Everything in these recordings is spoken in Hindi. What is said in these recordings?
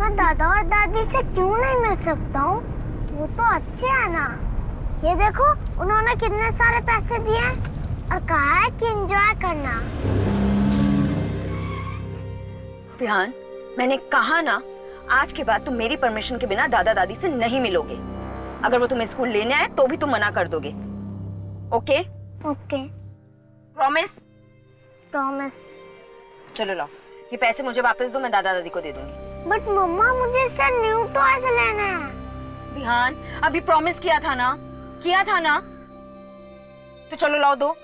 मैं दादा और दादी से क्यों नहीं मिल सकता हूँ? वो तो अच्छे हैं ना। ये देखो उन्होंने कितने सारे पैसे दिए और कहा है कि एंजॉय करना। विहान, मैंने कहा ना, आज के बाद तुम मेरी परमिशन के बिना दादा दादी से नहीं मिलोगे। अगर वो तुम्हें स्कूल लेने आए तो भी तुम मना कर दोगे। ओके? ओके। प्रॉमिस? प्रॉमिस। चलो लाओ, ये पैसे मुझे वापस दो, मैं दादा दादी को दे दूंगी। बट मम्मा मुझे इससे न्यू टॉयज लेना है। विहान, अभी प्रॉमिस किया था ना, तो चलो लाओ दो।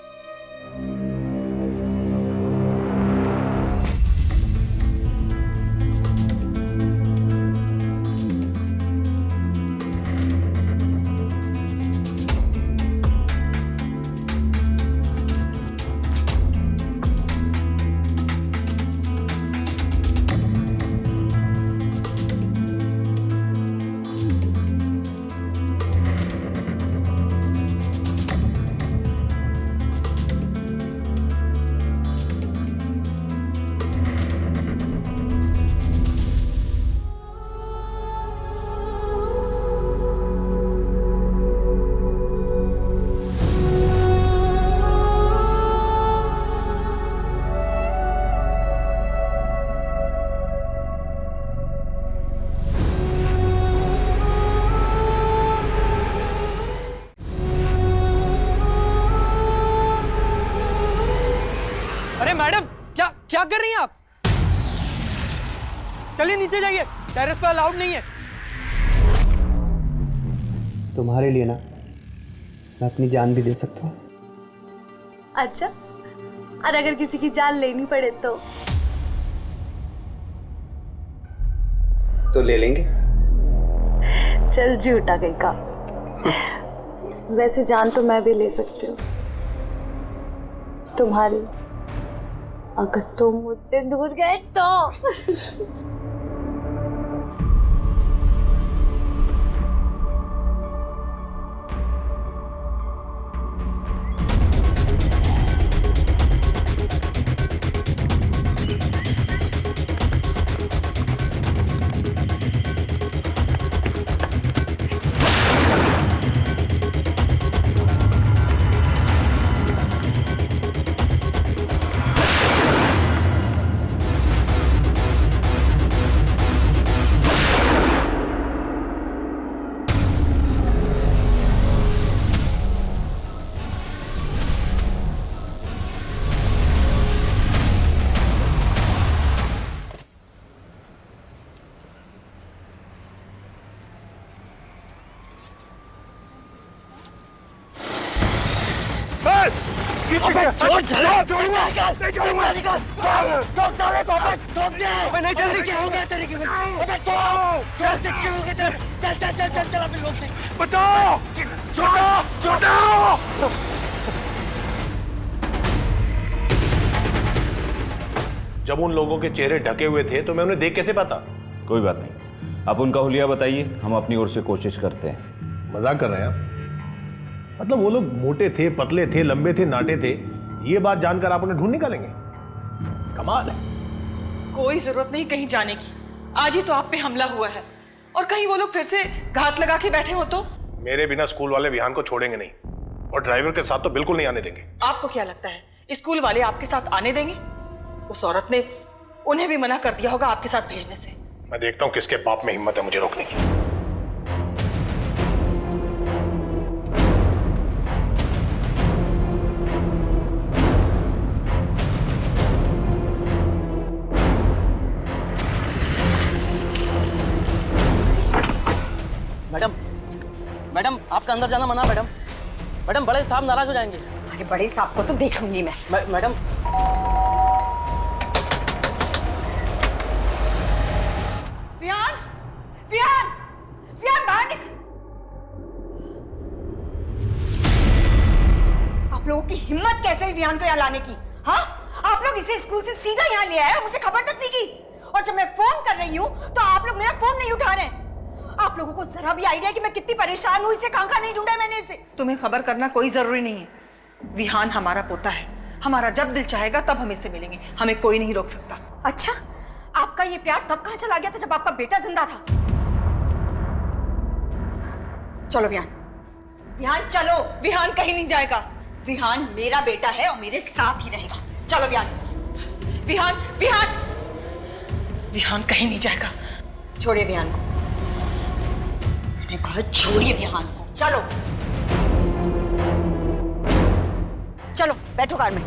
अरे मैडम, क्या कर रही हैं आप? चलिए नीचे जाइए, टेरेस पे अलाउड नहीं है। तुम्हारे लिए ना मैं अपनी जान भी दे सकता हूँ। अच्छा, और अगर किसी की जान लेनी पड़े तो ले लेंगे। चल झूठा कहीं का। वैसे जान तो मैं भी ले सकती हूँ तुम्हारी, अगर तुम मुझसे दूर गए तो। जब उन लोगों के चेहरे ढके हुए थे तो मैं उन्हें देख कैसे पाता? कोई बात नहीं, आप उनका हुलिया बताइए, हम अपनी ओर से कोशिश करते हैं। मजाक कर रहे हैं आप? मतलब वो लोग मोटे थे, पतले थे, लंबे थे, नाटे थे, ये बात जानकर आप उन्हें ढूंढ निकालेंगे? कमाल है। कोई जरूरत नहीं कहीं जाने की, आज ही तो आप पे हमला हुआ है, और कहीं वो लोग फिर से घात लगा के बैठे हो तो? मेरे बिना स्कूल वाले विहान को छोड़ेंगे नहीं, और ड्राइवर के साथ तो बिल्कुल नहीं आने देंगे। आपको क्या लगता है स्कूल वाले आपके साथ आने देंगे? उस औरत ने उन्हें भी मना कर दिया होगा आपके साथ भेजने से। मैं देखता हूँ किसके बाप में हिम्मत है मुझे रोकने की। मैडम आपका अंदर जाना मना। मैडम बड़े साहब नाराज हो जाएंगे। अरे बड़े साहब को तो देख लूंगी मैं। मैडम विहान, विहान, विहान बाहर निकल। आप लोगों की हिम्मत कैसे हुई विहान को यहाँ लाने की? हाँ, आप लोग इसे स्कूल से सीधा यहाँ ले आए, मुझे खबर तक नहीं की, और जब मैं फोन कर रही हूँ तो आप लोग मेरा फोन नहीं उठा रहे। आप लोगों को जरा भी आइडिया है कि मैं कितनी परेशान हूँ? इसे कहाँ नहीं ढूंढा मैंने इसे। तुम्हें खबर करना कोई जरूरी नहीं है। विहान हमारा पोता है, हमारा जब दिल चाहेगा तब हम इससे मिलेंगे, हमें कोई नहीं रोक सकता। अच्छा, आप आपका ये प्यार तब कहां चला गया था जब आपका बेटा जिंदा था? चलो विहान, विहान चलो। विहान कहीं नहीं जाएगा। विहान मेरा बेटा है और मेरे साथ ही रहेगा। चलो विहान, विहान, विहान, विहान कहीं नहीं जाएगा। छोड़िए विहान को, मैंने कहा छोड़िए विहान को। चलो चलो बैठो कार में।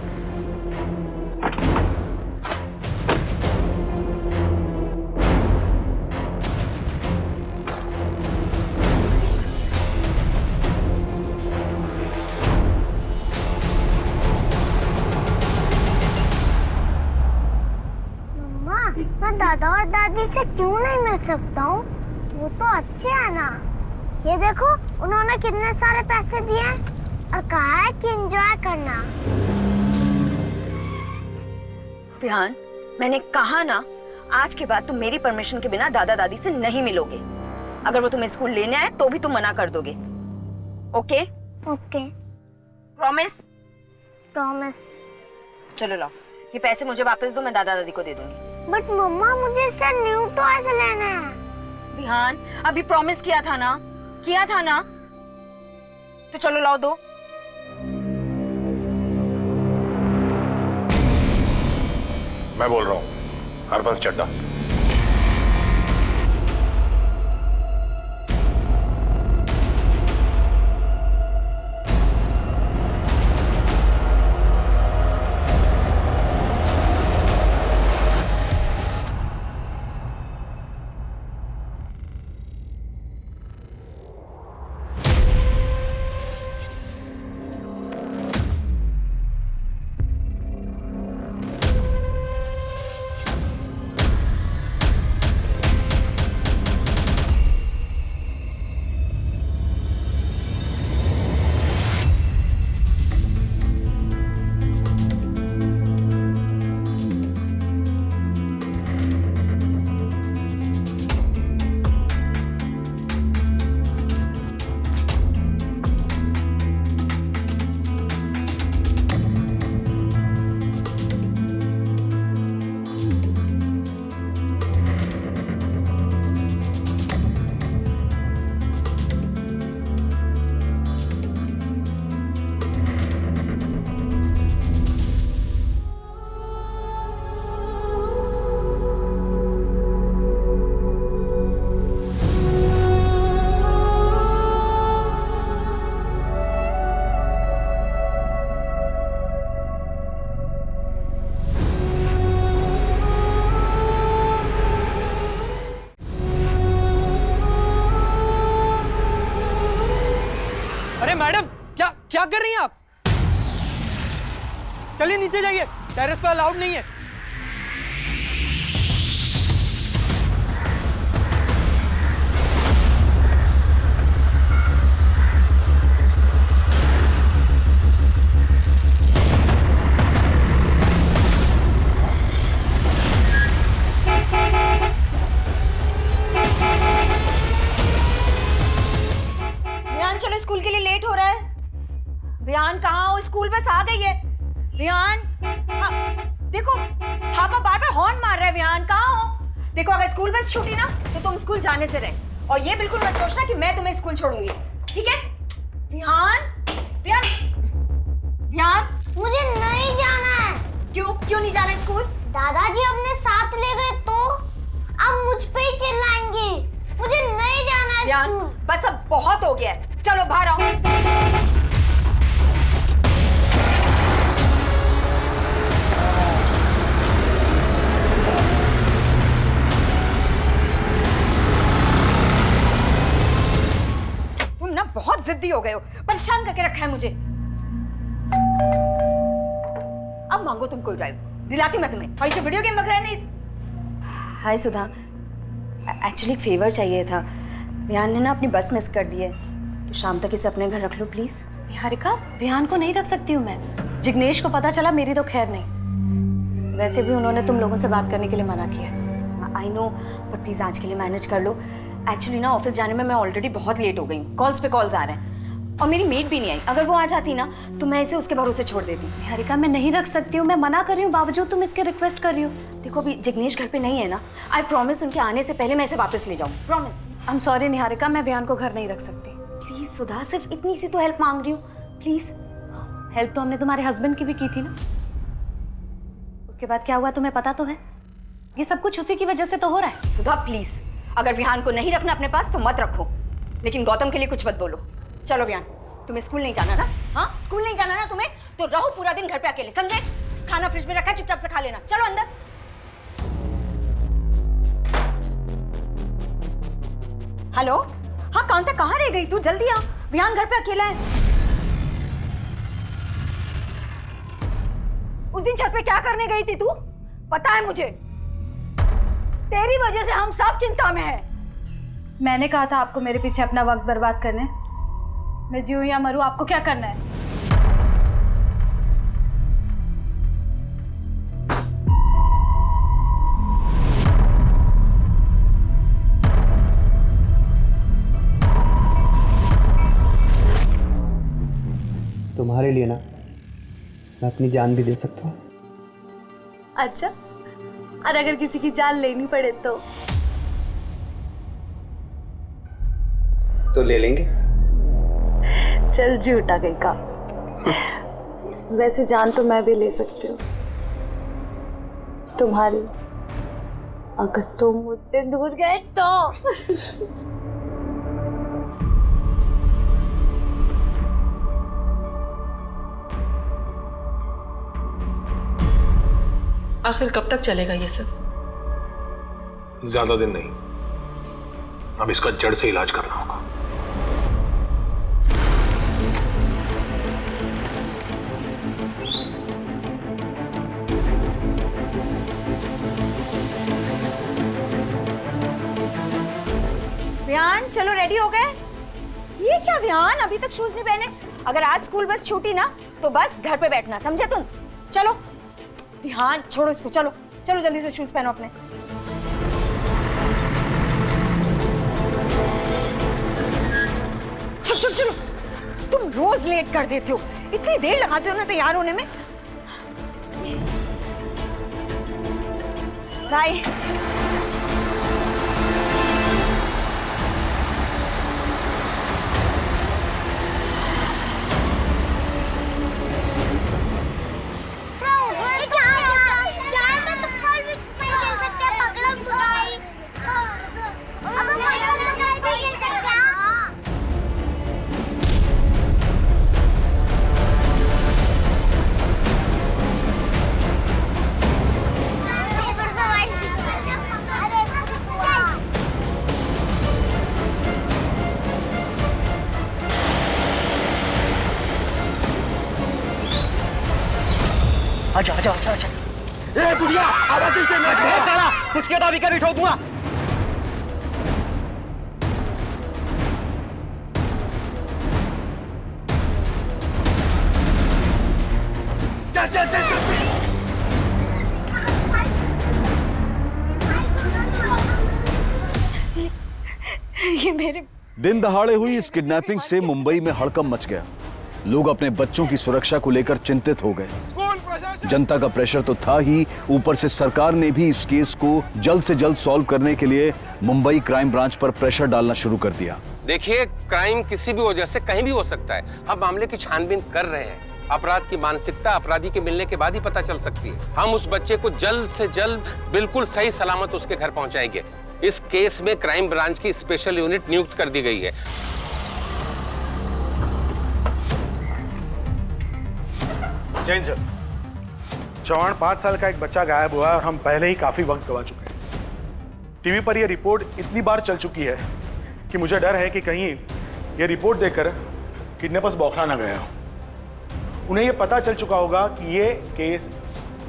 मैं दादा और दादी से क्यों नहीं मिल सकता हूँ? वो तो अच्छे हैं ना। ये देखो उन्होंने कितने सारे पैसे दिए हैं और कहा है कि एंजॉय करना। विहान, मैंने कहा ना, आज के बाद तुम मेरी परमिशन के बिना दादा दादी से नहीं मिलोगे। अगर वो तुम्हें स्कूल लेने आए तो भी तुम मना कर दोगे। ओके? ओके। प्रॉमिस? प्रॉमिस। चलो लाओ, ये पैसे मुझे वापस दो, मैं दादा दादी को दे दूंगी। बट मम्मा मुझे इससे न्यू टॉयज लेना है। विहान, अभी प्रॉमिस किया था ना, किया था ना, तो चलो लाओ दो। मैं बोल रहा हूँ, हरबंस चड्डा। मैडम, क्या कर रही हैं आप? चलिए नीचे जाइए, टेरेस पर अलाउड नहीं है। चलो स्कूल के लिए लेट हो रहा है। विहान कहाँ हो? स्कूल बस आ गई है। विहान, हाँ, देखो थापा बार बार हॉर्न मार रहा है। विहान कहाँ हो? देखो अगर स्कूल बस छूटी ना तो तुम स्कूल जाने से रहे, और ये बिल्कुल मत सोचना कि मैं तुम्हें स्कूल छोड़ूंगी, ठीक है? विहान, विहान, विहान, मुझे नहीं जाना है। क्यों नहीं जाना स्कूल? दादाजी अपने साथ ले गए तो अब मुझ पे ही चिल्लाएंगे। मुझे नहीं जाना है विहान, स्कूल। बस अब बहुत हो गया है, चलो बाहर आओ। तुम ना बहुत जिद्दी हो गए हो, परेशान करके रखा है मुझे। अब मांगो तुम कोई ड्राइव, दिलाती हूँ मैं तुम्हें। और ये वीडियो गेम वगैरह नहीं। हाय सुधा, एक्चुअली एक फेवर चाहिए था। विहान ने ना अपनी बस मिस कर दी है, तो शाम तक इसे अपने घर रख लो प्लीज। निहारिका, विहान को नहीं रख सकती हूँ मैं। जिग्नेश को पता चला, मेरी तो खैर नहीं। वैसे भी उन्होंने तुम लोगों से बात करने के लिए मना किया। आई नो, बट प्लीज आज के लिए मैनेज कर लो। एक्चुअली ना ऑफिस जाने में मैं ऑलरेडी बहुत लेट हो गई हूँ, कॉल्स पे कॉल्स आ रहे हैं। और मेरी मेड भी नहीं आई। अगर वो आ जाती ना तो मैं इसे उसके भरोसे छोड़ देती। निहारिका मैं नहीं रख सकती हूँ, मैं मना कर रही हूँ, बावजूद तुम इसके रिक्वेस्ट कर रही हो। देखो अभी जिग्नेश घर पे नहीं है ना, आई प्रॉमिस उनके आने से पहले मैं इसे वापस ले जाऊँ, promise. I am sorry Niharika, मैं विहान को घर नहीं रख सकती। प्लीज सुधा, सिर्फ इतनी सी तो हेल्प मांग रही हूँ, प्लीज। हेल्प तो हमने तुम्हारे हस्बैंड की भी की थी ना, उसके बाद क्या हुआ तुम्हें पता तो है। ये सब कुछ उसी की वजह से तो हो रहा है। सुधा प्लीज, अगर विहान को नहीं रखना अपने पास तो मत रखो, लेकिन गौतम के लिए कुछ मत बोलो। चलो विहान, तुम्हें स्कूल नहीं जाना ना? हाँ, स्कूल नहीं जाना ना तुम्हें, तो रहो पूरा दिन घर पे अकेले, समझे? खाना फ्रिज में रखा है, चुपचाप से खा लेना। चलो अंदर। हेलो, हाँ कांता, कहाँ रह गई तू? जल्दी आ, विहान घर पे अकेला है। उस दिन छत पे क्या करने गई थी तू? पता है मुझे, तेरी वजह से हम सब चिंता में हैं। मैंने कहा था आपको मेरे पीछे अपना वक्त बर्बाद करने। मैं जीऊं या मरूं, आपको क्या करना है? तुम्हारे लिए ना मैं अपनी जान भी दे सकता हूँ। अच्छा, और अगर किसी की जान लेनी पड़े तो ले लेंगे। चल झूठा गई का। वैसे जान तो मैं भी ले सकती हूँ तुम्हारी, अगर तुम मुझसे दूर गए तो। आखिर कब तक चलेगा ये सब? ज्यादा दिन नहीं, अब इसका जड़ से इलाज करना होगा। विहान चलो, रेडी हो गए? ये क्या विहान, अभी तक शूज नहीं पहने? अगर आज स्कूल बस छूटी ना तो बस घर पे बैठना, समझे तुम? चलो विहान, छोड़ो इसको, चलो चलो जल्दी से शूज पहनो अपने। चलो चलो चलो, तुम रोज लेट कर देते हो, इतनी देर लगाते हो ना तैयार होने में। बाय। आजा आजा आजा आजा। ए बुढ़िया, आवाज से ना कर साला, कुछ के दावी कर ठोक दूंगा। चल चल चल चल। ये मेरे दिन दहाड़े हुई इस किडनैपिंग से मुंबई में हड़कंप मच गया। लोग अपने बच्चों की सुरक्षा को लेकर चिंतित हो गए। जनता का प्रेशर तो था ही, ऊपर से सरकार ने भी इस केस को जल्द से जल्द सॉल्व करने के लिए मुंबई क्राइम ब्रांच पर प्रेशर डालना शुरू कर दिया। देखिए, क्राइम किसी भी वजह से कहीं भी हो सकता है। हम मामले की छानबीन कर रहे हैं। अपराध की मानसिकता अपराधी के मिलने के बाद ही पता चल सकती है। हम उस बच्चे को जल्द से जल्द बिल्कुल सही सलामत उसके घर पहुंचाएंगे। इस केस में क्राइम ब्रांच की स्पेशल यूनिट नियुक्त कर दी गई है। जैन सर, चौहान 5 साल का एक बच्चा गायब हुआ है और हम पहले ही काफी वक्त गवा चुके हैं। टीवी पर यह रिपोर्ट इतनी बार चल चुकी है कि मुझे डर है कि कहीं यह रिपोर्ट देखकर किडनैपर्स बौखला ना गए हो। उन्हें यह पता चल चुका होगा कि यह केस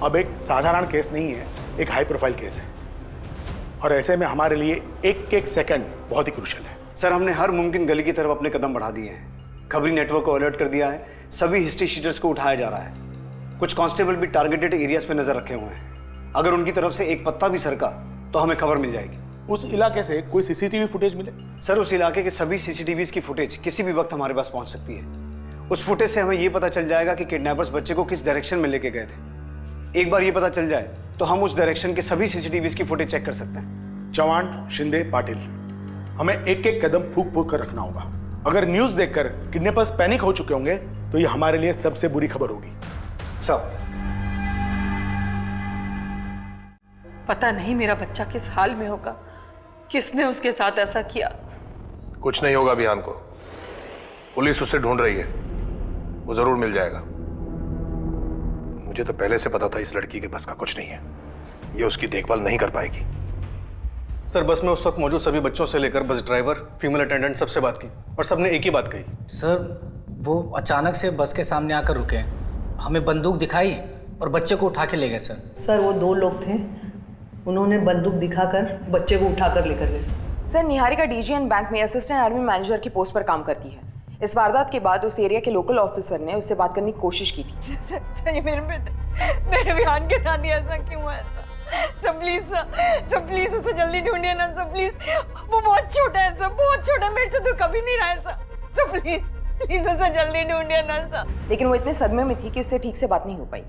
अब एक साधारण केस नहीं है, एक हाई प्रोफाइल केस है और ऐसे में हमारे लिए एक एक सेकंड बहुत ही क्रूशियल है। सर, हमने हर मुमकिन गली की तरफ अपने कदम बढ़ा दिए हैं। खबरी नेटवर्क को अलर्ट कर दिया है, सभी हिस्ट्री शीटर्स को उठाया जा रहा है। कुछ कांस्टेबल भी टारगेटेड एरियाज पे नजर रखे हुए हैं। अगर उनकी तरफ से एक पत्ता भी सरका तो हमें खबर मिल जाएगी। उस इलाके से कोई सीसीटीवी फुटेज मिले? सर उस इलाके के सभी सीसीटीवीज की फुटेज किसी भी वक्त हमारे पास पहुंच सकती है। उस फुटेज से हमें यह पता चल जाएगा कि किडनैपर्स बच्चे को किस डायरेक्शन में लेके गए थे। एक बार ये पता चल जाए तो हम उस डायरेक्शन के सभी सीसीटीवीज की फुटेज चेक कर सकते हैं। चौहान, शिंदे, पाटिल, हमें एक एक कदम फूक फूक कर रखना होगा। अगर न्यूज देखकर किडनैपर्स पैनिक हो चुके होंगे तो ये हमारे लिए सबसे बुरी खबर होगी। सब पता नहीं मेरा बच्चा किस हाल में होगा, किसने उसके साथ ऐसा किया। कुछ नहीं होगा विहान को, पुलिस उसे ढूंढ रही है, वो जरूर मिल जाएगा। मुझे तो पहले से पता था इस लड़की के बस का कुछ नहीं है, ये उसकी देखभाल नहीं कर पाएगी। सर बस में उस वक्त मौजूद सभी बच्चों से लेकर बस ड्राइवर, फीमेल अटेंडेंट सबसे बात की और सबने एक ही बात कही। सर वो अचानक से बस के सामने आकर रुके, हमें बंदूक दिखाई और बच्चे को उठा के ले गए। सर वो 2 लोग थे, उन्होंने बंदूक दिखाकर बच्चे को उठाकर लेकर गए। सर निहारिका डीजीएन बैंक में असिस्टेंट एडमिन मैनेजर की पोस्ट पर काम करती है। इस वारदात के बाद उस एरिया के लोकल ऑफिसर ने उससे बात करने की कोशिश की थी। सर ये मेरे विहान के साथ ही ऐसा क्यों है सर? प्लीज उसे जल्दी ढूंढिए ना सर, प्लीज। वो बहुत छोटा है सर, बहुत छोटा, मेरे से दूर कभी नहीं रहा है सर। प्लीज उसे जल्दी ढूंढिए ना सर। लेकिन वो इतने सदमे में थी कि उससे ठीक से बात नहीं हो पाई।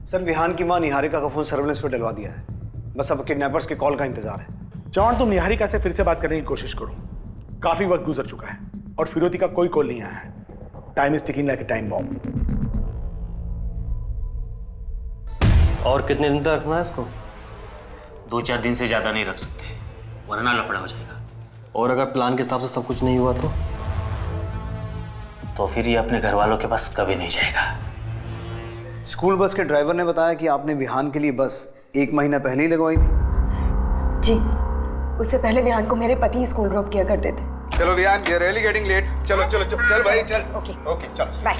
सर विहान की मां निहारिका का फोन सर्विलेंस पर डलवा दिया है, बस अब किडनैपर्स के कॉल का इंतजार है। चौहान तुम निहारिका से फिर से बात करने की कोशिश करो, काफी वक्त गुजर चुका है और फिरोती का कोई कॉल नहीं आया है। Time is ticking like a time bomb. और कितने दिन तक रखना है इसको? 2-4 दिन से ज्यादा नहीं रख सकते, वरना लफड़ा हो जाएगा। और अगर प्लान के हिसाब से सब कुछ नहीं हुआ तो फिर ये अपने घर वालों के पास कभी नहीं जाएगा। स्कूल बस के ड्राइवर ने बताया कि आपने विहान के लिए बस 1 महीना पहले ही लगवाई थी। जी, उससे पहले विहान को मेरे पति स्कूल ड्रॉप किया करते थे। चलो Vihan, we are really getting late. चलो चलो चल चल भाई चल। ओके चलो बाय।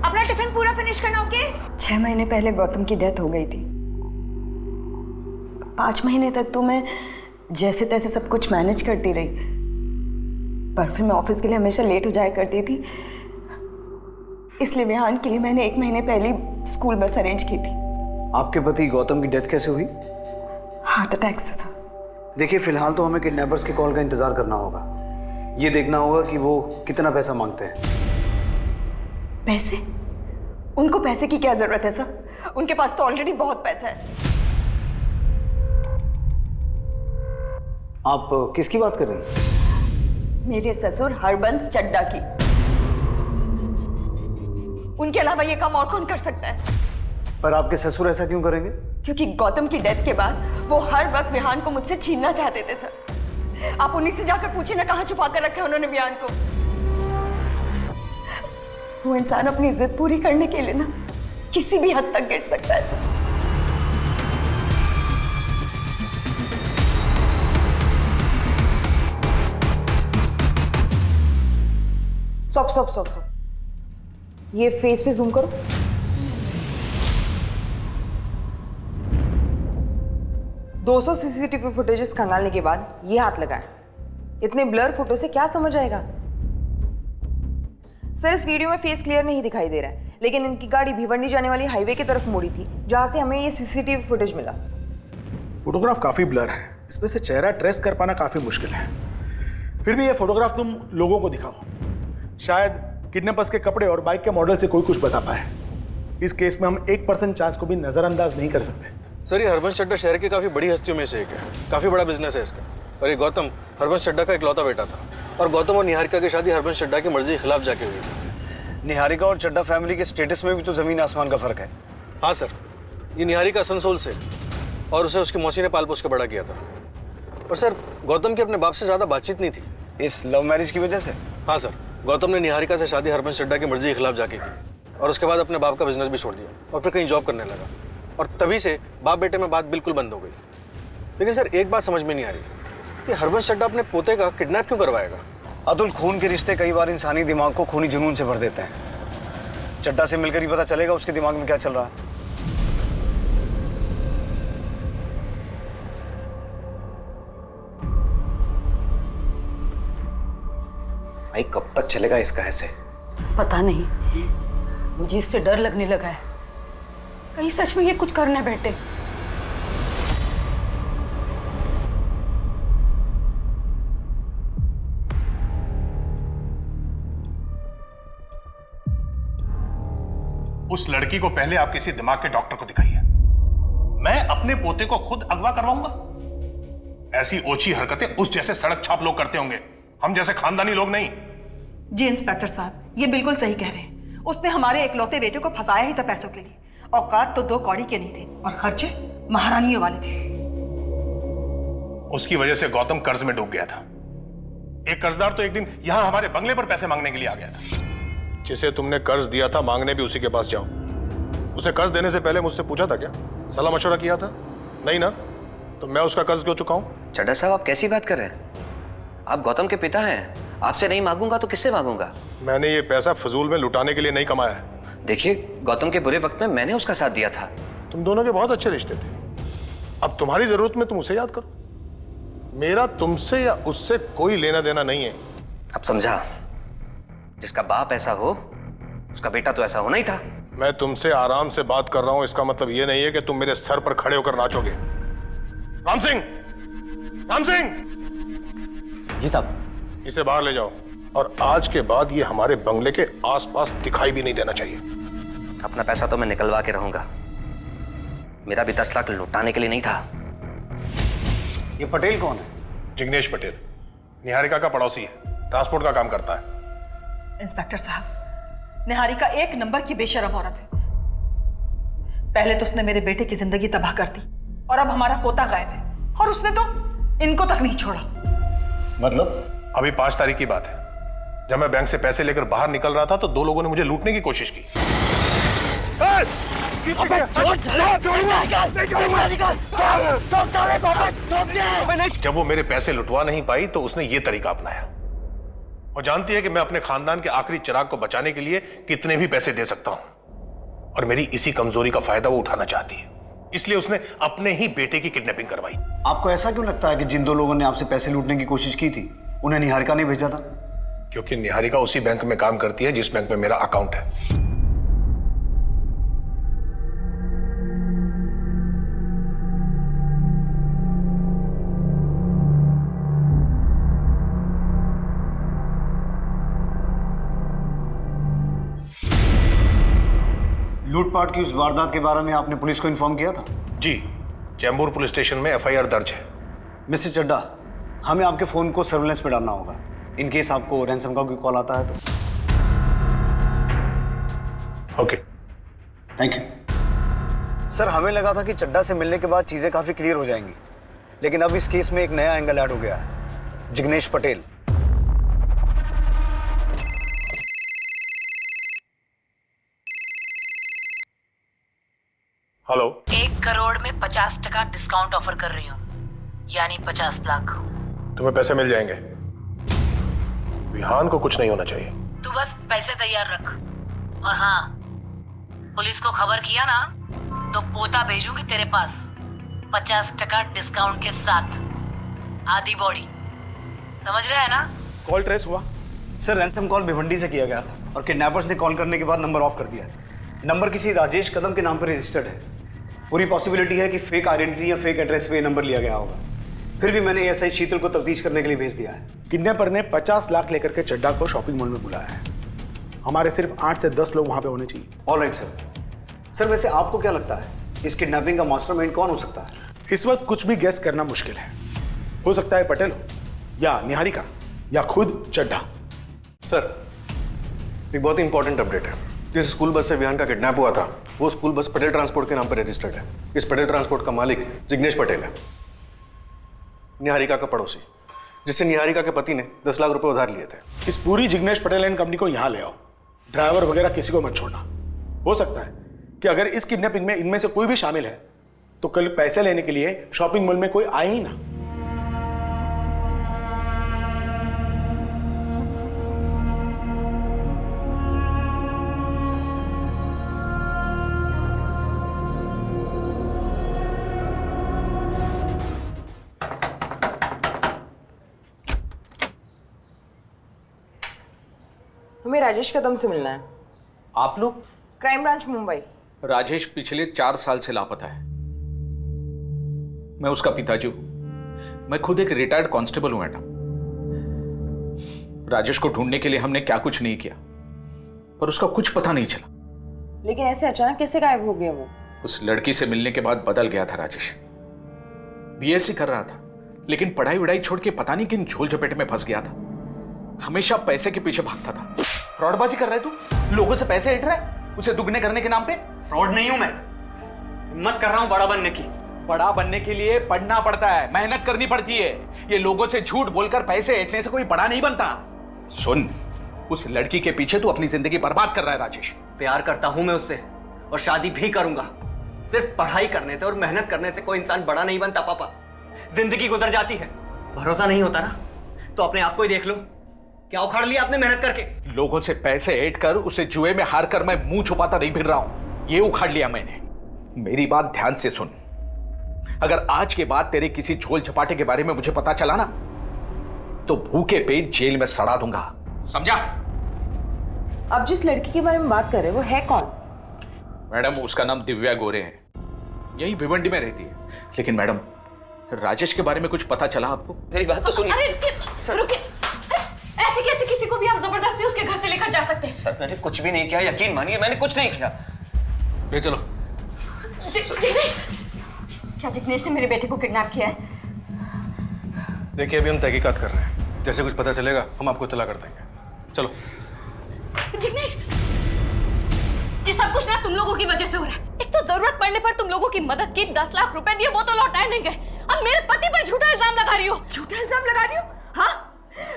अपना टिफिन पूरा फिनिश करना। ओके। 6 महीने पहले गौतम की डेथ हो गई थी। 5 महीने तक तो मैं जैसे तैसे सब कुछ मैनेज करती रही, पर फिर मैं ऑफिस के लिए हमेशा लेट हो जाया करती थी। इसलिए विहान के लिए मैंने 1 महीने पहले स्कूल बस अरेंज की थी। आपके पति गौतम की डेथ कैसे हुई? हार्ट अटैक से सर। देखिए फिलहाल तो हमें किडनैपर्स के कॉल का इंतजार करना होगा। ये देखना होगा कि वो कितना पैसा मांगते हैं। पैसे? उनको पैसे की क्या जरूरत है सर? उनके पास तो ऑलरेडी बहुत पैसा है। आप किसकी बात कर रही हैं? मेरे ससुर हरबंस चड्डा की। उनके अलावा ये काम और कौन कर सकता है? पर आपके ससुर ऐसा क्यों करेंगे? क्योंकि गौतम की डेथ के बाद वो हर वक्त विहान को मुझसे छीनना चाहते थे सर। आप उन्हीं से जाकर पूछिए ना कहाँ छुपा कर रखे उन्होंने विहान को। वो इंसान अपनी इज्जत पूरी करने के लिए ना किसी भी हद तक गिर सकता है सर। स्टॉप। ये फेस पे जूम करो। दो 200 सीसीटीवी फुटेजेस खंगालने के बाद ये हाथ लगाए। इतने ब्लर फोटो से क्या समझ आएगा? सर इस वीडियो में फेस क्लियर नहीं दिखाई दे रहा है, लेकिन इनकी गाड़ी भिवंडी जाने वाली हाईवे की तरफ मुड़ी थी, जहां से हमें ये सीसीटीवी फुटेज मिला। फोटोग्राफ काफी ब्लर है, इसमें से चेहरा ट्रेस कर पाना काफी मुश्किल है। फिर भी ये फोटोग्राफ तुम लोगों को दिखाओ, शायद किडनैपर्स के कपड़े और बाइक के मॉडल से कोई कुछ बता पाए। इस केस में हम 1% चांस को भी नजरअंदाज नहीं कर सकते। सर ये हरबंस चड्डा शहर की काफी बड़ी हस्तियों में से एक है, काफी बड़ा बिजनेस है इसका। और ये गौतम हरबंस चड्डा का इकलौता बेटा था, और गौतम और निहारिका की शादी हरबंस चड्डा की मर्जी के खिलाफ जाके हुई थी। निहारिका और चड्डा फैमिली के स्टेटस में भी तो जमीन आसमान का फर्क है। हाँ सर, ये निहारिका असनसोल से, और उसे उसकी मौसी ने पाल पोस के बड़ा किया था। और सर गौतम की अपने बाप से ज्यादा बातचीत नहीं थी। इस लव मैरिज की वजह से? हाँ सर, गौतम ने निहारिका से शादी हरबंस चड्डा की मर्जी के खिलाफ जाके की, और उसके बाद अपने बाप का बिजनेस भी छोड़ दिया और फिर कहीं जॉब करने लगा, और तभी से बाप बेटे में बात बिल्कुल बंद हो गई। लेकिन सर एक बात समझ में नहीं आ रही कि हरबंस चड्डा अपने पोते का किडनैप क्यों करवाएगा? अतुल, खून के रिश्ते कई बार इंसानी दिमाग को खूनी जुनून से भर देते हैं। चड्डा से मिलकर ही पता चलेगा उसके दिमाग में क्या चल रहा है। भाई कब तक चलेगा इसका ऐसे? पता नहीं, मुझे इससे डर लगने लगा है, कहीं सच में ये कुछ करने बैठे। उस लड़की को पहले आप किसी दिमाग के डॉक्टर को दिखाइए। मैं अपने पोते को खुद अगवा करवाऊंगा? ऐसी ओछी हरकतें उस जैसे सड़क छाप लोग करते होंगे, हम जैसे खानदानी लोग नहीं। जी इंस्पेक्टर साहब, ये बिल्कुल सही कह रहे हैं। उसने हमारे इकलौते बेटे को फंसाया ही था पैसों के लिए। औकात तो 2 कौड़ी के नहीं थे और खर्चे महारानियों वाले थे। उसकी वजह से गौतम कर्ज में डूब गया था। एक कर्जदार तो एक दिन यहां हमारे बंगले पर पैसे मांगने के लिए आ गया था। जिसे तुमने कर्ज दिया था, मांगने भी उसी के पास जाओ। उसे कर्ज देने से पहले मुझसे पूछा था क्या? सलाह मशवरा किया था? नहीं ना? तो मैं उसका कर्ज क्यों चुकाऊं? चड्ढा साहब, आप कैसी बात कर रहे हैं? आप गौतम के पिता हैं। आपसे नहीं मांगूंगा तो किससे मांगूंगा? मैंने ये पैसा फजूल में लुटाने के लिए नहीं कमाया है। देखिए, गौतम के बुरे वक्त में मैंने उसका साथ दिया था। तुम दोनों के बहुत अच्छे रिश्ते थे। अब तुम्हारी जरूरत में तुम उसे याद करो। मेरा तुमसे या उससे कोई लेना देना नहीं है। अब समझा? जिसका बाप ऐसा हो, उसका बेटा तो ऐसा होना ही था। मैं तुमसे आराम से बात कर रहा हूं, इसका मतलब यह नहीं है कि तुम मेरे सर पर खड़े होकर नाचोगे। राम सिंह! राम सिंह! जी साहब। इसे बाहर ले जाओ और आज के बाद ये हमारे बंगले के आसपास दिखाई भी नहीं देना चाहिए। अपना पैसा तो मैं निकलवा के रहूंगा। मेरा भी 10 लाख लुटाने के लिए नहीं था। ये पटेल कौन है? जिग्नेश पटेल, निहारिका का पड़ोसी है, ट्रांसपोर्ट का काम करता है। इंस्पेक्टर साहब, निहारिका 1 नंबर की बेशरम औरत है। पहले तो उसने मेरे बेटे की जिंदगी तबाह कर दी और अब हमारा पोता गायब है और उसने तो इनको तक नहीं छोड़ा। मतलब? अभी 5 तारीख की बात है, जब मैं बैंक से पैसे लेकर बाहर निकल रहा था तो 2 लोगों ने मुझे लूटने की कोशिश की। जब वो मेरे पैसे लुटवा नहीं पाई तो उसने ये तरीका अपनाया। वो जानती है कि मैं अपने खानदान के आखिरी चिराग को बचाने के लिए कितने भी पैसे दे सकता हूं और मेरी इसी कमजोरी का फायदा वो उठाना चाहती है। इसलिए उसने अपने ही बेटे की किडनैपिंग करवाई। आपको ऐसा क्यों लगता है कि जिन 2 लोगों ने आपसे पैसे लूटने की कोशिश की थी, उन्हें निहारिका ने भेजा था? क्योंकि निहारिका उसी बैंक में काम करती है जिस बैंक में मेरा अकाउंट है। लूटपाट की उस वारदात के बारे में आपने पुलिस को इन्फॉर्म किया था? जी, चैम्बूर पुलिस स्टेशन में FIR दर्ज है। मिस्टर चड्ढा, हमें आपके फोन को सर्विलेंस पे डालना होगा, इन केस आपको रैंसम का कोई कॉल आता है तो। Okay, thank you. सर, हमें लगा था कि चड्ढा से मिलने के बाद चीजें काफी क्लियर हो जाएंगी, लेकिन अब इस केस में एक नया एंगल ऐड हो गया है। जिग्नेश पटेल। हेलो। 1 करोड़ में 50% डिस्काउंट ऑफर कर रही हूँ, यानी 50 लाख। तुम्हें पैसे मिल जाएंगे। विहान को कुछ नहीं होना चाहिए। तू बस पैसे तैयार रख। और हाँ, पुलिस को खबर किया ना तो पोता भेजूंगी तेरे पास 50% डिस्काउंट के साथ, आधी बॉडी। समझ रहा है ना? कॉल ट्रेस हुआ? सर, रैंसम कॉल भिवंडी से किया गया था और किडनैपर्स ने कॉल करने के बाद नंबर ऑफ कर दिया है। नंबर किसी राजेश कदम के नाम पर रजिस्टर्ड है। पूरी पॉसिबिलिटी है कि फेक आइडेंटिटी या फेक एड्रेस पे नंबर लिया गया होगा। फिर भी मैंने एसआई शीतल को तफ्तीश करने के लिए भेज दिया है। किडनैपर ने 50 लाख लेकर के चड्ढा को शॉपिंग मॉल में बुलाया है। हमारे सिर्फ 8 से 10 लोग वहां पे होने चाहिए। Alright sir. सर, वैसे आपको क्या लगता है इस किडनैपिंग का मास्टरमाइंड कौन हो सकता है? इस वक्त कुछ भी गेस करना मुश्किल है। हो सकता है पटेल हो, या निहारिका, या खुद चड्ढा। सर, एक बहुत ही इंपॉर्टेंट अपडेट है। जिस स्कूल बस से विहान का किडनैप हुआ था, वो स्कूल बस पटेल ट्रांसपोर्ट के नाम पर रजिस्टर्ड है। इस पटेल ट्रांसपोर्ट का मालिक जिग्नेश पटेल है, निहारिका का पड़ोसी, जिससे निहारिका के पति ने 10 लाख रुपए उधार लिए थे। इस पूरी जिग्नेश पटेल एंड कंपनी को यहाँ ले आओ। ड्राइवर वगैरह किसी को मत छोड़ना। हो सकता है कि अगर इस किडनैपिंग में इनमें से कोई भी शामिल है तो कल पैसे लेने के लिए शॉपिंग मॉल में कोई आए ही ना। हमें राजेश कदम से मिलना है। आप लोग? Crime branch Mumbai. राजेश पिछले 4 साल से लापता है। मैं उसका पिताजी हूं। मैं खुद एक रिटायर्ड कांस्टेबल हूं मैडम। राजेश को ढूंढने के लिए हमने क्या कुछ नहीं किया, पर उसका कुछ पता नहीं चला। लेकिन ऐसे अचानक कैसे गायब हो गया वो? उस लड़की से मिलने के बाद बदल गया था राजेश। बीएससी कर रहा था, लेकिन पढ़ाई वढ़ाई छोड़ के पता नहीं किन झोल झपेटे में फंस गया था। हमेशा पैसे के पीछे भागता था। फ्रॉडबाजी कर रहा है तू, लोगों से पैसे ऐंठ रहा है उसे दुगने करने के नाम पे। फ्रॉड नहीं हूं मैं, हिम्मत कर रहा हूं बड़ा बनने की। बड़ा बनने के लिए पढ़ना पड़ता है, मेहनत करनी पड़ती है। ये लोगों से झूठ बोलकर पैसे ऐंठने से कोई बड़ा नहीं बनता। सुन, उस लड़की के पीछे तू अपनी जिंदगी बर्बाद कर रहा है राजेश। प्यार करता हूं मैं उससे और शादी भी करूंगा। सिर्फ पढ़ाई करने से और मेहनत करने से कोई इंसान बड़ा नहीं बनता पापा। जिंदगी गुजर जाती है, भरोसा नहीं होता ना तो अपने आप को ही देख लो। क्या उखाड़ लिया आपने मेहनत करके? लोगों से पैसे ऐंठ कर उसे जुए में हार कर मैं मुंह छुपाता नहीं फिर रहा हूं, ये उखाड़ लिया मैंने। मेरी बात ध्यान से सुन, अगर आज के बाद तेरे किसी झोल झपाटे के बारे में मुझे पता चला ना तो भूखे पेट जेल में सड़ा दूंगा, समझा? अब जिस लड़की के बारे में बात कर रहे हैं वो है कौन? मैडम, उसका नाम दिव्या गोरे है, यही भिवंडी में रहती है। लेकिन मैडम, राजेश के बारे में कुछ पता चला आपको? मेरी बात तो सुनिए। अरे रुकिए, ऐसे कैसे किसी को भी आप जबरदस्ती उसके घर से लेकर जा सकते हैं? सर मैंने कुछ भी नहीं किया, यकीन मानिए मैंने कुछ नहीं किया। ले चलो। जिग्नेश, क्या जिग्नेश ने मेरे बेटे को किडनैप किया है? देखिए, अभी हम तहकीकात कर रहे हैं, जैसे कुछ पता चलेगा हम आपको इत्तला कर देंगे। चलो। जिग्नेश, ये सब कुछ ना तुम लोगों की वजह से हो रहा है। एक तो जरूरत पड़ने पर तुम लोगों की मदद की, 10 लाख रुपए दिए, वो तो लौटाए नहीं गए। अब मेरे पति पर झूठा इल्जाम लगा रही हो। झूठा इल्जाम लगा रही हो? हाँ,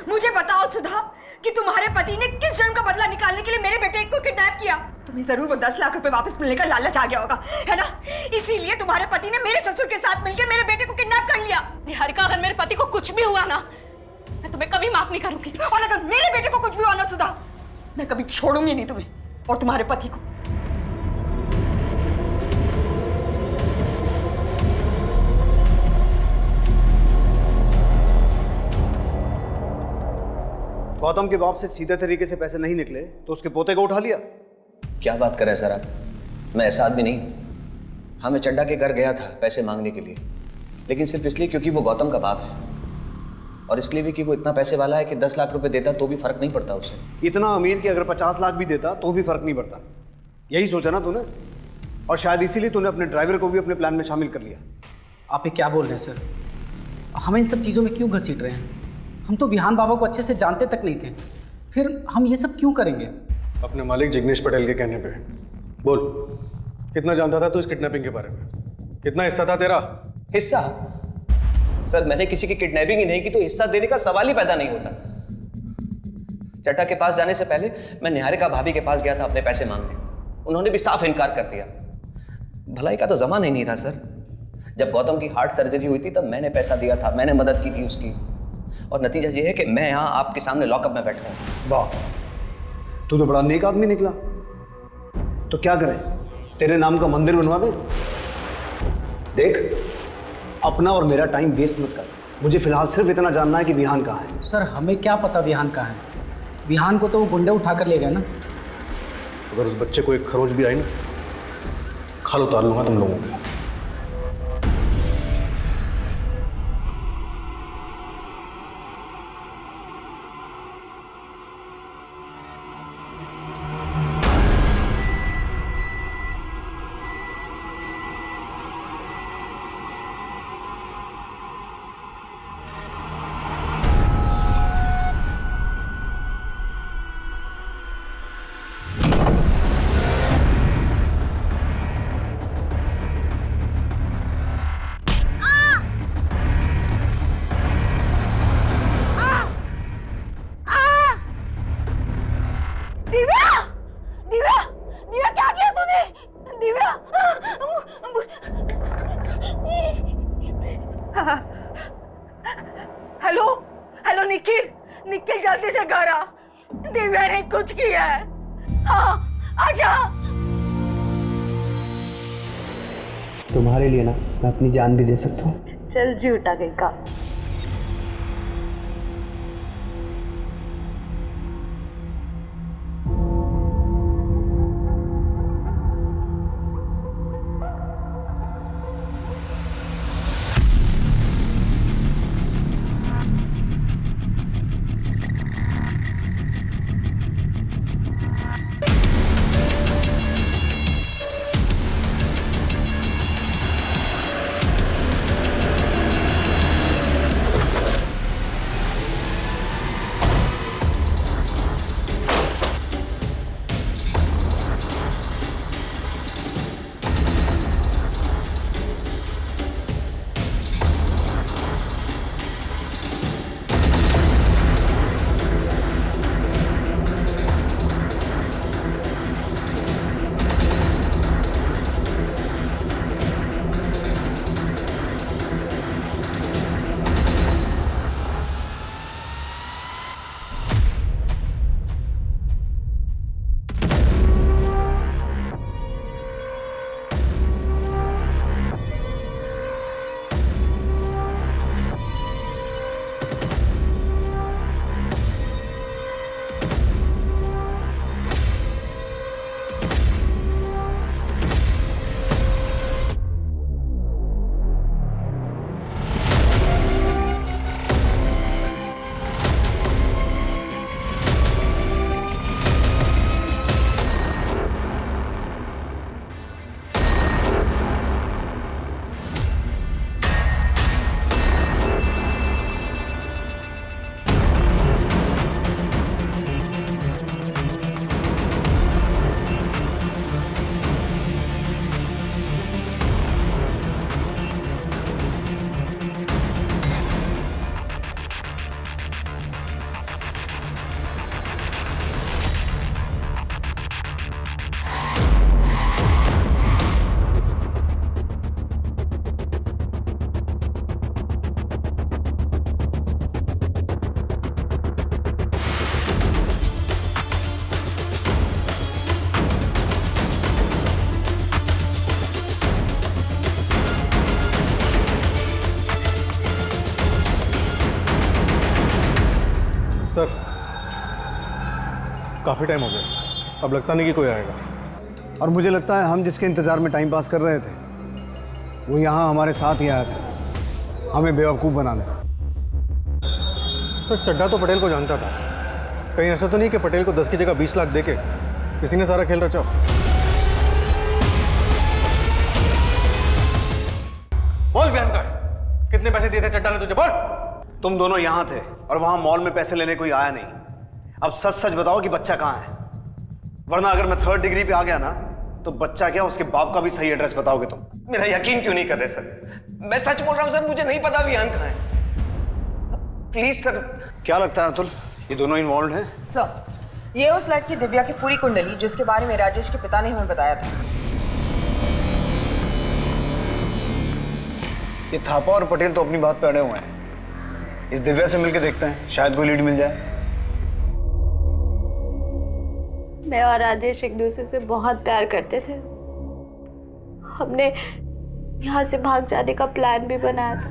मुझे बताओ सुधा कि तुम्हारे पति ने किस जन्म का बदला निकालने के लिए मेरे बेटे को किडनैप किया? तुम्हें जरूर वो 10 लाख रुपए वापस मिलने का लालच आ गया होगा, है ना? इसीलिए तुम्हारे पति ने मेरे ससुर के साथ मिलकर मेरे बेटे को किडनैप कर लिया। निहारिका, अगर मेरे पति को कुछ भी हुआ ना, मैं तुम्हें कभी माफ नहीं करूंगी। और अगर मेरे बेटे को कुछ भी हुआ ना सुधा, मैं कभी छोड़ूंगी नहीं तुम्हें और तुम्हारे पति को। गौतम के बाप से सीधे तरीके से पैसे नहीं निकले तो उसके पोते को उठा लिया। क्या बात कर रहे हैं सर आप? मैं ऐसा आदमी नहीं हूं। हाँ, मैं चड्डा के घर गया था पैसे मांगने के लिए, लेकिन सिर्फ इसलिए क्योंकि वो गौतम का बाप है, और इसलिए भी कि वो इतना पैसे वाला है कि 10 लाख रुपए देता तो भी फर्क नहीं पड़ता उसे। इतना अमीर कि अगर 50 लाख भी देता तो भी फर्क नहीं पड़ता। यही सोचा ना तूने, और शायद इसीलिए तूने अपने ड्राइवर को भी अपने प्लान में शामिल कर लिया। आप ये क्या बोल रहे हैं सर? हम इन सब चीज़ों में क्यों घसीट रहे हैं? हम तो विहान बाबा को अच्छे से जानते तक नहीं थे, फिर हम ये सब क्यों करेंगे? अपने मालिक जिग्नेश पटेल के कहने पे। बोल, कितना जानता था तू इस किडनैपिंग के बारे में? कितना हिस्सा था तेरा? हिस्सा? सर मैंने किसी की किडनैपिंग ही नहीं की तो हिस्सा देने का सवाल ही पैदा नहीं होता। चड्डा के पास जाने से पहले मैं निहारिका भाभी के पास गया था अपने पैसे मांगने, उन्होंने भी साफ इनकार कर दिया। भलाई का तो जमाना ही नहीं रहा सर। जब गौतम की हार्ट सर्जरी हुई थी तब मैंने पैसा दिया था, मैंने मदद की थी उसकी, और नतीजा ये है कि मैं यहाँ आपके सामने लॉकअप में बैठा हूँ। वाह, तू तो बड़ा नेक आदमी निकला। तो क्या करें, तेरे नाम का मंदिर बनवा दे? देख, अपना और मेरा टाइम वेस्ट मत कर। मुझे फिलहाल सिर्फ इतना जानना है कि विहान कहाँ है। सर हमें क्या पता विहान कहाँ है? विहान को तो वो गुंडे उठा कर ले गए ना। अगर उस बच्चे को एक खरोच भी आई ना, खाल उतार लूंगा तुम लोगों को। हेलो हेलो निखिल, निखिल जल्दी से घर आ। दिव्या ने कुछ किया है। हाँ आजा। तुम्हारे लिए ना मैं अपनी जान भी दे सकता हूँ। चल झूठा कहीं का। सर, काफ़ी टाइम हो गया, अब लगता नहीं कि कोई आएगा। और मुझे लगता है हम जिसके इंतज़ार में टाइम पास कर रहे थे वो यहाँ हमारे साथ ही आया था, हमें बेवकूफ़ बनाने। सर, चड्ढा तो पटेल को जानता था, कहीं ऐसा तो नहीं कि पटेल को 10 की जगह 20 लाख देके किसी ने सारा खेल रचा। बोल विहान का है, कितने पैसे दिए थे चड्ढा ने तुझे, बोल। तुम दोनों यहाँ थे और वहां मॉल में पैसे लेने कोई आया नहीं। अब सच सच बताओ कि बच्चा कहाँ है, वरना अगर मैं 3rd डिग्री पे आ गया ना तो बच्चा क्या उसके बाप का भी सही एड्रेस बताओगे तुम। मेरा यकीन क्यों नहीं कर रहे सर? मैं सच बोल रहा हूँ सर, मुझे नहीं पता विहान कहाँ है। Please sir. क्या लगता है अतुल, ये दोनों इन्वॉल्व हैं? सर, ये उस लड़की दिव्या की पूरी कुंडली जिसके बारे में राजेश के पिता ने हमें बताया था। ये थापा और पटेल तो अपनी बात पे अड़े हुए हैं। इस दिव्या से मिलके देखते हैं, शायद कोई लीड मिल जाए। मैं और राजेश एक दूसरे से बहुत प्यार करते थे। हमने यहाँ से भाग जाने का प्लान भी बनाया था।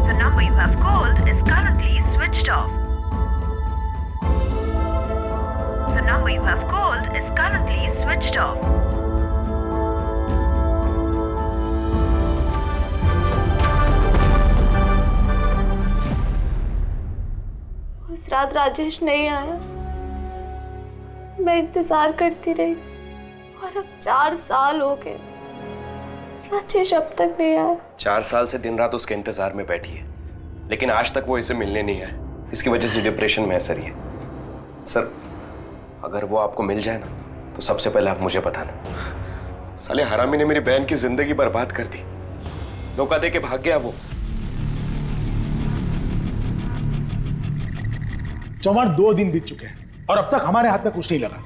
The number you have called is currently switched off. The number you have called is currently switched off. उस रात राजेश नहीं आया, मैं इंतजार करती रही और अब 4 साल हो गए, राजेश अब तक नहीं आया। 4 साल से दिन रात उसके इंतजार में बैठी है, लेकिन आज तक वो इसे मिलने नहीं आया। इसकी वजह से डिप्रेशन में है सर ये। सर, अगर वो आपको मिल जाए ना तो सबसे पहले आप मुझे बताना। साले हरामी ने मेरी बहन की जिंदगी बर्बाद कर दी, धोखा दे के भाग गया वो। चौहान, 2 दिन बीत चुके हैं और अब तक हमारे हाथ में कुछ नहीं लगा।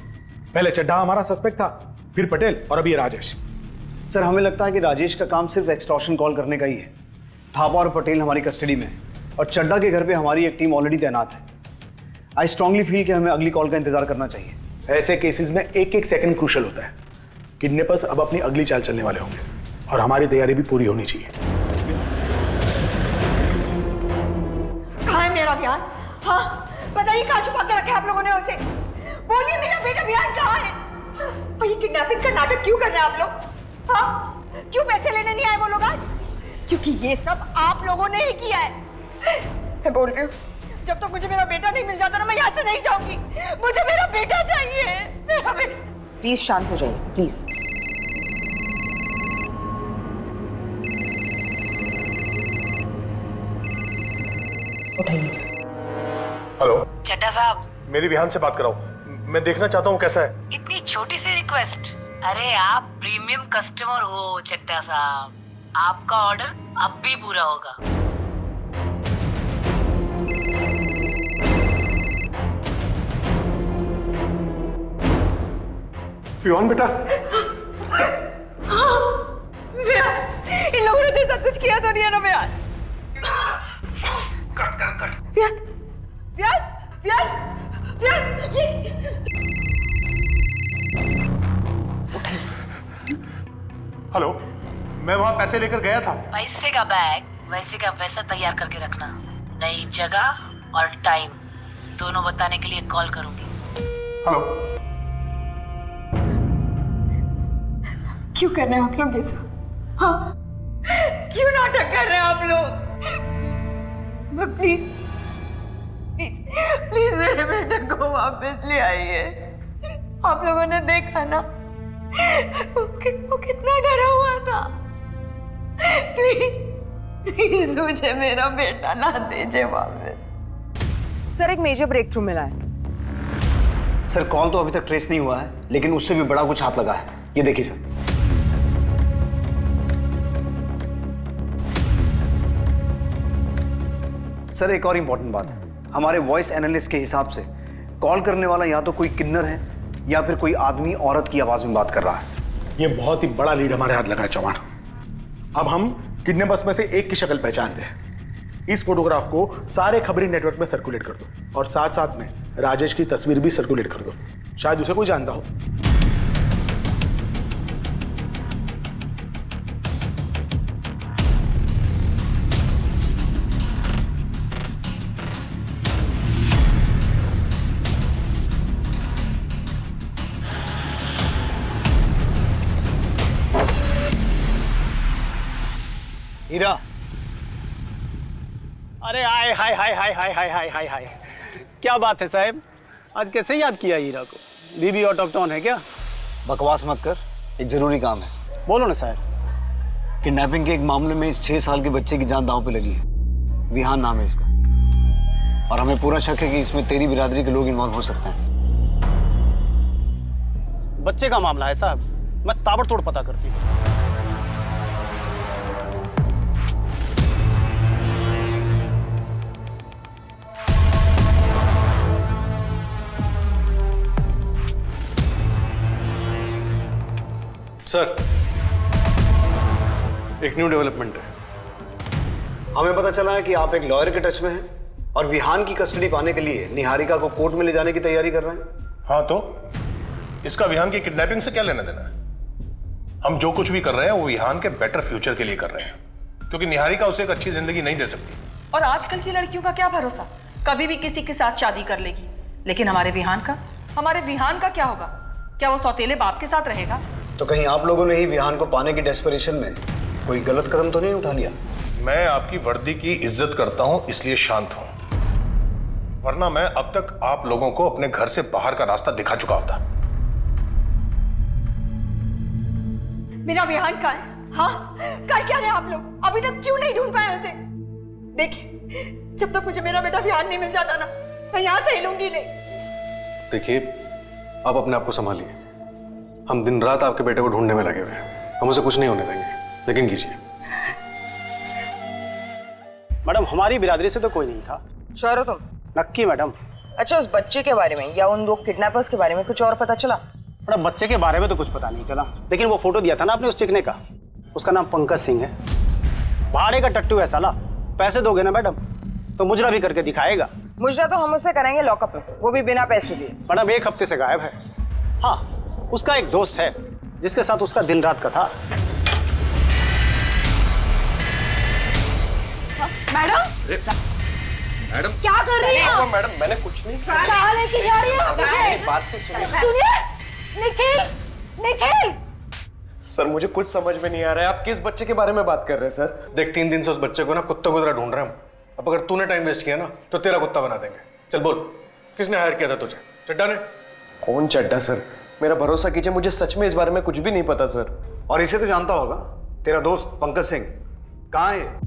पहले चड्ढा हमारा सस्पेक्ट था, फिर पटेल और अभी राजेश। सर, हमें लगता है कि राजेश का काम सिर्फ एक्सटॉर्शन कॉल करने का ही है। थापा और पटेल हमारी कस्टडी में है और चड्ढा के घर पे हमारी एक टीम ऑलरेडी तैनात है। आई स्ट्रांगली फील कि हमें अगली कॉल का इंतजार करना चाहिए। ऐसे केसेस में एक सेकंड क्रूशल होता है। किडनैपर्स अब अपनी अगली चाल चलने वाले होंगे और हमारी तैयारी भी पूरी होनी चाहिए। कहाँ है मेरा विहान? हाँ, बताइए कहाँ छुपा के रखे आप लोगों ने उसे? बोलिए, मेरा बेटा विहान कहाँ है? और ये किडनैपिंग का नाटक क्यों कर रहे हैं आप लोग? हाँ, क्यों पैसे लेने नहीं आए वो लोग आज? क्योंकि ये सब आप लोगों ने ही किया है। मैं बोल रही हूँ, जब तक मुझे मेरा बेटा नहीं मिल जाता ना, मैं यहाँ से नहीं जाऊंगी। मुझे मेरा बेटा चाहिए, मेरा बेटा। प्लीज शांत हो जाइए, प्लीज। उठाइए। हेलो चड्ढा साहब, मेरी विहान से बात कराओ, मैं देखना चाहता हूँ कैसा है। इतनी छोटी सी रिक्वेस्ट। अरे आप प्रीमियम कस्टमर हो चड्ढा साहब, आपका ऑर्डर अब भी पूरा होगा। विहान बेटा, इन लोगों ने तेरे साथ कुछ किया तो नहीं है ना विहान? कट। विहान, हेलो, मैं वहां पैसे लेकर गया था। पैसे का बैग वैसे का वैसा तैयार करके रखना। नई जगह और टाइम दोनों बताने के लिए कॉल करूंगी। हेलो। क्यों कर रहे हैं आप लोग ये सब? हाँ, क्यों नाटक कर रहे हैं आप लोग? प्लीज प्लीज मेरे बेटे को वापस ले आइए। आप लोगों ने देखा ना, वो कितना डरा हुआ था। प्लीज मुझे मेरा बेटा ना दीजिए वापस। सर, एक मेजर ब्रेक थ्रू मिला है। सर, कॉल तो अभी तक ट्रेस नहीं हुआ है, लेकिन उससे भी बड़ा कुछ हाथ लगा है। ये देखिए सर। सर, एक और इंपॉर्टेंट बात है, हमारे वॉइस एनालिस्ट के हिसाब से कॉल करने वाला या तो कोई किन्नर है या फिर कोई आदमी औरत की आवाज में बात कर रहा है। ये बहुत ही बड़ा लीड हमारे हाथ लगा है चौहान। अब हम किडनैपर्स में से एक की शक्ल पहचानते हैं। इस फोटोग्राफ को सारे खबरी नेटवर्क में सर्कुलेट कर दो और साथ साथ में राजेश की तस्वीर भी सर्कुलेट कर दो, शायद उसे कोई जानता हो। हीरा। अरे हाय हाय हाय हाय हाय हाय हाय हाय हाय, क्या बात है साहब, आज कैसे याद किया हीरा को? बीबी आउट ऑफ टाउन है क्या? बकवास मत कर, एक जरूरी काम है। बोलो ना साहब। किडनैपिंग के एक मामले में इस 6 साल के बच्चे की जान दांव पे लगी है। विहान नाम है इसका, और हमें पूरा शक है कि इसमें तेरी बिरादरी के लोग इन्वॉल्व हो सकते हैं। बच्चे का मामला है साहब, मैं ताबड़तोड़ पता करती हूँ। सर, एक न्यू डेवलपमेंट है। हमें पता चला है कि आप एक लॉयर के टच में हैं और विहान की कस्टडी पाने के लिए निहारिका को कोर्ट में ले जाने की तैयारी कर रहे हैं। हाँ, तो इसका विहान की किडनैपिंग से क्या लेना देना है? हम जो कुछ भी कर रहे हैं वो विहान के बेटर फ्यूचर के लिए कर रहे हैं, क्योंकि निहारिका उसे एक अच्छी जिंदगी नहीं दे सकती। और आजकल की लड़कियों का क्या भरोसा, कभी भी किसी के साथ शादी कर लेगी। लेकिन हमारे विहान का क्या होगा? क्या वो सौतेले बाप के साथ रहेगा? तो कहीं आप लोगों ने ही विहान को पाने की डेस्परेशन में कोई गलत कदम तो नहीं उठा लिया? मैं आपकी वर्दी की इज्जत करता हूं, इसलिए शांत हूं, वरना मैं अब तक आप लोगों को अपने घर से बाहर का रास्ता दिखा चुका होता। मेरा विहान कहाँ है? हाँ, कर क्या रहे आप लोग? अभी तक क्यों नहीं ढूंढ पाए उसे? देखिए, जब तक मुझे मेरा बेटा विहान नहीं मिल जाता ना, मैं यहाँ से हिलूंगी नहीं। देखिए, आप अपने आप को संभालिए। हम दिन रात आपके बेटे को ढूंढने में लगे हुए हैं, हम उसे कुछ नहीं होने देंगे। लेकिन कीजिए। मैडम, हमारी बिरादरी से तो कोई नहीं था। श्योर हो तुम? नक्की मैडम। अच्छा, उस बच्चे के बारे में या उन 2 किडनैपर्स के बारे में कुछ और पता चला? मैडम, बच्चे के बारे में तो कुछ पता नहीं चला, लेकिन वो फोटो दिया था ना आपने उस चिकने का, उसका नाम पंकज सिंह है। भाड़े का टट्टू है साला। पैसे दोगे ना मैडम तो मुजरा भी करके दिखाएगा। मुजरा तो हम उसे कराएंगे लॉकअप में, वो भी बिना पैसे दिए। मैडम, 1 हफ्ते से गायब है। हाँ, उसका एक दोस्त है जिसके साथ उसका दिन रात का था। मैडम, मैडम क्या कर रही हो? मैडम, मैंने कुछ नहीं कहाँ लेके जा रही हो मुझे? बात तो सुनिए। सुनिए, निखिल। सर, मुझे कुछ समझ में नहीं आ रहा है, आप किस बच्चे के बारे में बात कर रहे हैं सर? देख, 3 दिन से उस बच्चे को ना कुत्ते की तरह ढूंढ रहे हैं हम। अब अगर तूने टाइम वेस्ट किया ना तो तेरा कुत्ता बना देंगे। चल बोल, किसने हायर किया था तुझे? चड्डा ने? कौन चड्डा सर? मेरा भरोसा कीजिए, मुझे सच में इस बारे में कुछ भी नहीं पता सर। और इसे तो जानता होगा, तेरा दोस्त पंकज सिंह कहाँ है?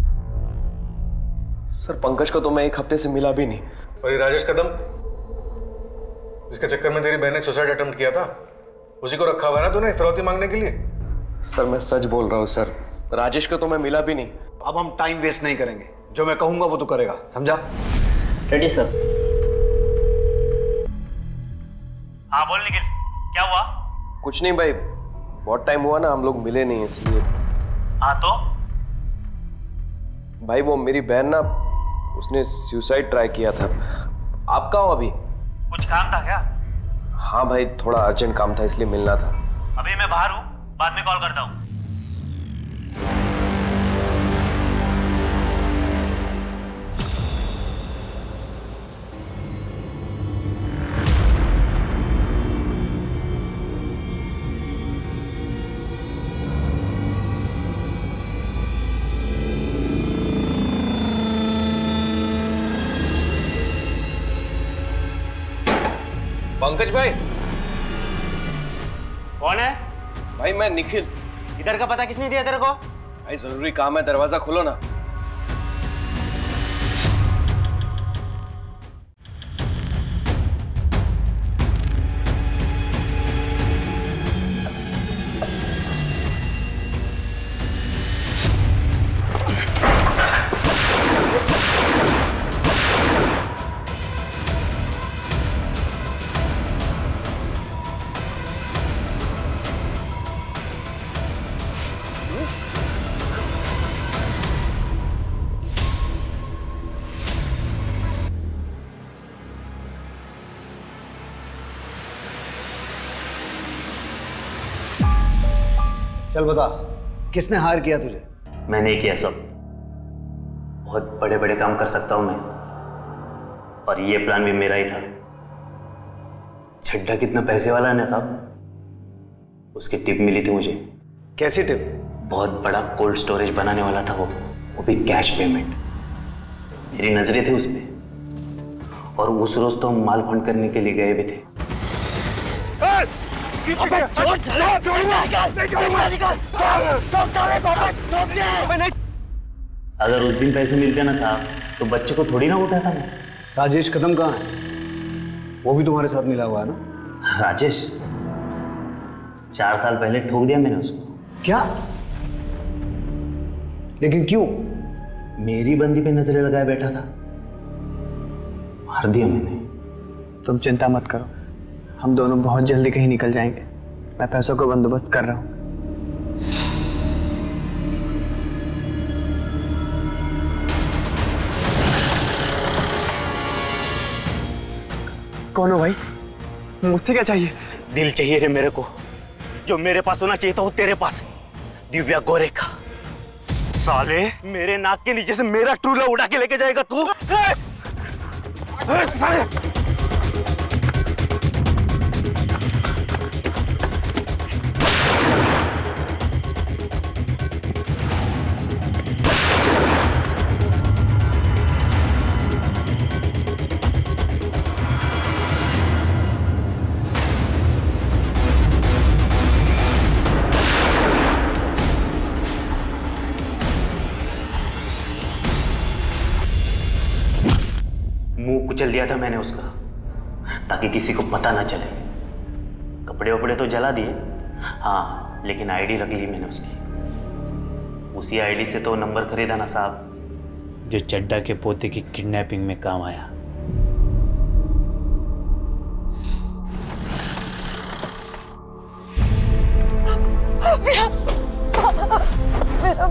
सर, पंकज को तो मैं 1 हफ्ते से मिला भी नहीं। और ये राजेश कदम, जिसके चक्कर में तेरी बहन ने सुसाइड अटेम्प्ट किया था, उसी को रखा हुआ है ना तूने फिरौती मांगने के लिए? सर, मैं सच बोल रहा हूँ सर, राजेश को तो मैं मिला भी नहीं। अब हम टाइम वेस्ट नहीं करेंगे, जो मैं कहूंगा वो तो करेगा, समझा? Ready sir. हाँ बोल निखिल, क्या हुआ? कुछ नहीं भाई, बहुत टाइम हुआ ना हम लोग मिले नहीं, इसलिए। हाँ तो? भाई वो मेरी बहन ना, उसने सुसाइड ट्राई किया था। आप कहाँ हो अभी? कुछ काम था क्या? हाँ भाई, थोड़ा अर्जेंट काम था इसलिए मिलना था। अभी मैं बाहर हूँ, बाद में कॉल करता हूँ। पंकज भाई। कौन है? भाई मैं निखिल। इधर का पता किसने दिया तेरे को? भाई जरूरी काम है, दरवाजा खोलो ना। चल बता, किसने हायर किया तुझे? मैंने किया सब। बहुत बड़े बड़े काम कर सकता हूं मैं, और ये प्लान भी मेरा ही था। छड्डा कितना पैसे वाला है ना साहब, उसकी टिप मिली थी मुझे। कैसी टिप? बहुत बड़ा कोल्ड स्टोरेज बनाने वाला था वो। वो भी कैश पेमेंट। मेरी नजरें थे उस पे, और उस रोज तो हम माल फंड करने के लिए गए भी थे। अगर उस दिन पैसे मिलते ना साहब, तो बच्चे को थोड़ी ना उठाता मैं। राजेश कदम कहाँ है? वो भी तुम्हारे साथ मिला हुआ है ना? राजेश 4 साल पहले ठोक दिया मैंने उसको। क्या? लेकिन क्यों? मेरी बंदी पे नजरें लगाए बैठा था, मार दिया मैंने। तुम चिंता मत करो, हम दोनों बहुत जल्दी कहीं निकल जाएंगे। मैं पैसों का बंदोबस्त कर रहा हूँ। कौन हो भाई? मुझसे क्या चाहिए? दिल चाहिए रे मेरे को, जो मेरे पास होना चाहिए था वो तेरे पास है। दिव्या गोरे का। साले, मेरे नाक के नीचे से मेरा ट्रू लव उड़ा के लेके जाएगा तू? साले! मुंह कुचल दिया था मैंने उसका, ताकि किसी को पता ना चले। कपड़े वपड़े तो जला दिए, हाँ, लेकिन आईडी रख ली मैंने उसकी। उसी आईडी से तो नंबर खरीदा ना साहब, जो चड्डा के पोते की किडनैपिंग में काम आया। मेरा